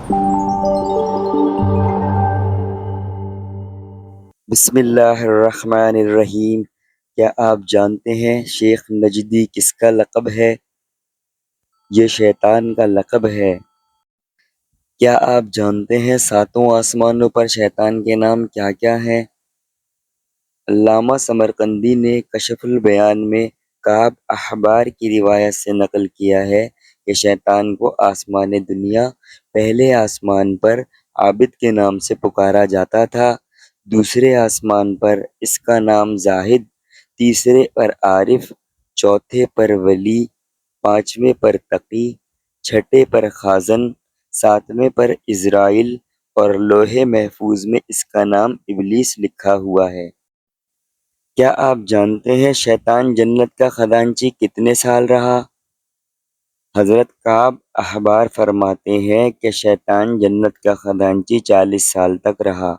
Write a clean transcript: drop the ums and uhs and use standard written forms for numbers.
بسم اللہ الرحمن الرحیم۔ کیا آپ جانتے ہیں شیخ نجدی کس کا لقب ہے؟ یہ شیطان کا لقب ہے۔ کیا آپ جانتے ہیں ساتوں آسمانوں پر شیطان کے نام کیا کیا ہیں؟ علامہ سمرقندی نے کشف البیان میں کعب احبار کی روایت سے نقل کیا ہے کہ شیطان کو آسمان دنیا پہلے آسمان پر عابد کے نام سے پکارا جاتا تھا، دوسرے آسمان پر اس کا نام زاہد، تیسرے پر عارف، چوتھے پر ولی، پانچویں پر تقی، چھٹے پر خازن، ساتویں پر عزرائیل اور لوح محفوظ میں اس کا نام ابلیس لکھا ہوا ہے۔ کیا آپ جانتے ہیں شیطان جنت کا خزانچی کتنے سال رہا؟ حضرت کعب احبار فرماتے ہیں کہ شیطان جنت کا خزانچی 40 سال تک رہا۔